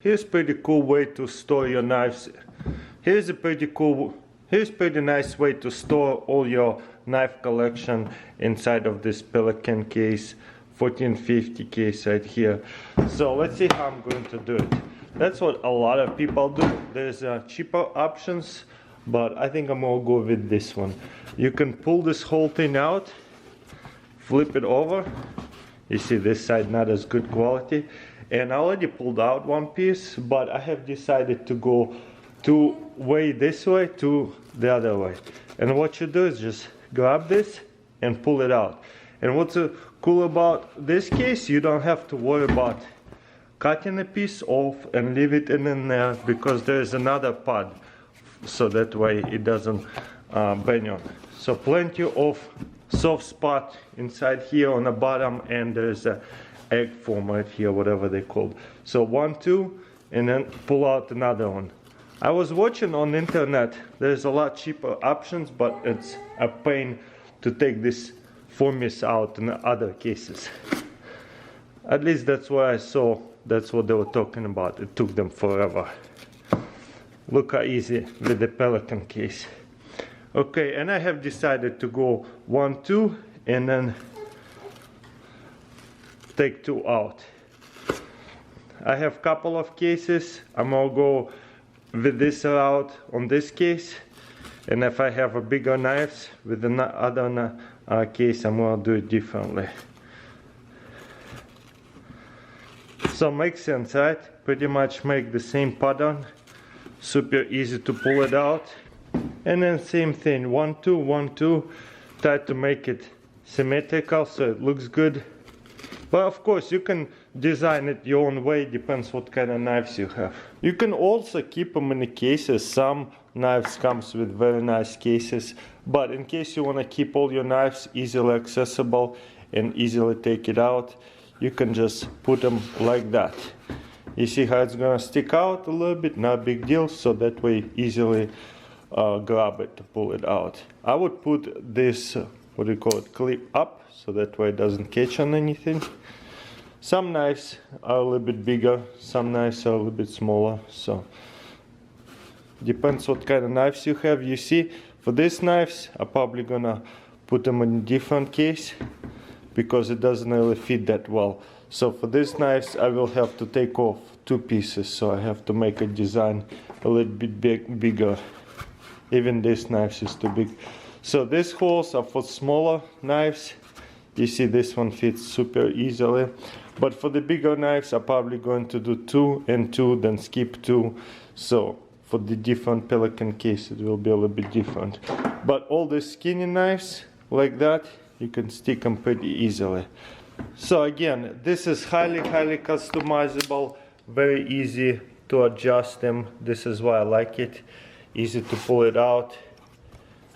Here's pretty cool way to store your knives. Here's pretty nice way to store all your knife collection inside of this Pelican case, 1450 case right here. So let's see how I'm going to do it. That's what a lot of people do. There's cheaper options, but I think I'm gonna go with this one. You can pull this whole thing out, flip it over. You see this side not as good quality. And I already pulled out one piece, but I have decided to go way this way to the other way. And what you do is just grab this and pull it out. And what's cool about this case, you don't have to worry about cutting a piece off and leave it in there, because there is another pad, so that way it doesn't bend you. So plenty of soft spot inside here on the bottom, and there's a egg form right here, whatever they called. So 1, 2, and then pull out another one. I was watching on the internet, there's a lot cheaper options, but it's a pain to take this formis out in other cases. At least that's what I saw, that's what they were talking about. It took them forever. Look how easy with the Pelican case. Okay, and I have decided to go 1, 2, and then take 2 out. I have a couple of cases. I'm gonna go with this route on this case, and if I have a bigger knives with the other case, I'm gonna do it differently. So makes sense, right? Pretty much make the same pattern, super easy to pull it out, and then same thing, 1, 2, 1, 2. Try to make it symmetrical so it looks good. But of course you can design it your own way, depends what kind of knives you have. You can also keep them in the cases. Some knives comes with very nice cases, but in case you want to keep all your knives easily accessible and easily take it out, you can just put them like that. You see how it's gonna stick out a little bit, not a big deal, so that way easily grab it to pull it out. I would put this what do you call it, clip up, so that way it doesn't catch on anything. Some knives are a little bit bigger, some knives are a little bit smaller, so depends what kind of knives you have. You see, for these knives I'm probably gonna put them in a different case because it doesn't really fit that well. So for these knives I will have to take off 2 pieces, so I have to make a design a little bit bigger. Even this knife is too big. So these holes are for smaller knives. You see this one fits super easily. But for the bigger knives I'm probably going to do 2 and 2, then skip 2. So for the different Pelican case it will be a little bit different. But all the skinny knives like that, you can stick them pretty easily. So again, this is highly customizable, very easy to adjust them. This is why I like it. Easy to pull it out,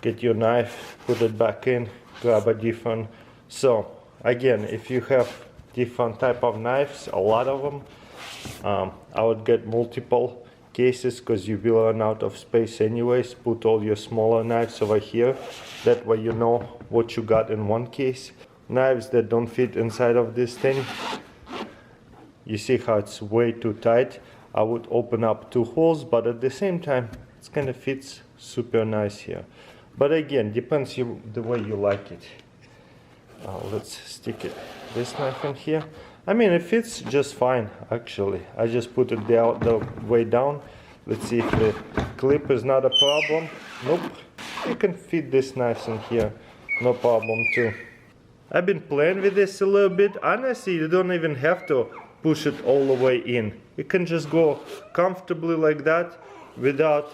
get your knife, put it back in, grab a different. So again, if you have different type of knives, a lot of them, I would get multiple cases because you will run out of space anyways. Put all your smaller knives over here, that way you know what you got in one case. Knives that don't fit inside of this thing, you see how it's way too tight. I would open up 2 holes, but at the same time it kind of fits super nice here. But again, depends the way you like it. Let's stick this knife in here. I mean, it fits just fine actually. I just put it the way down. Let's see if the clip is not a problem. Nope. You can fit this knife in here, no problem too. I've been playing with this a little bit. Honestly, you don't even have to push it all the way in. You can just go comfortably like that without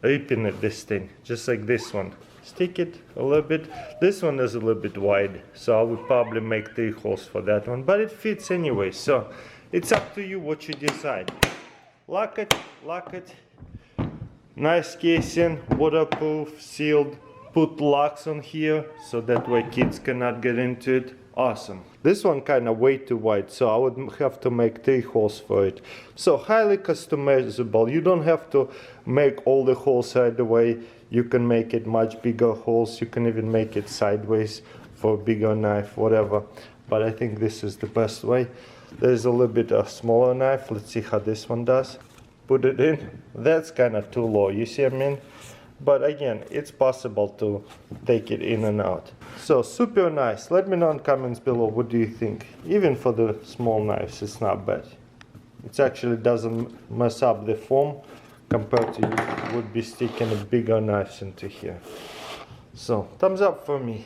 ripping at this thing, just like this one. Stick it a little bit. This one is a little bit wide, so I would probably make 3 holes for that one, but it fits anyway, so it's up to you what you decide. Lock it. Nice casing, waterproof, sealed. Put locks on here so that way kids cannot get into it. Awesome. This one kind of way too wide, so I would have to make 3 holes for it. So highly customizable. You don't have to make all the holes right away. You can make it much bigger holes. You can even make it sideways for a bigger knife, whatever. But I think this is the best way. There's a little bit of smaller knife. Let's see how this one does. Put it in. That's kind of too low, you see what I mean? But again, it's possible to take it in and out. So super nice. Let me know in comments below, what do you think? Even for the small knives, it's not bad. It actually doesn't mess up the foam compared to you would be sticking bigger knives into here. So thumbs up for me.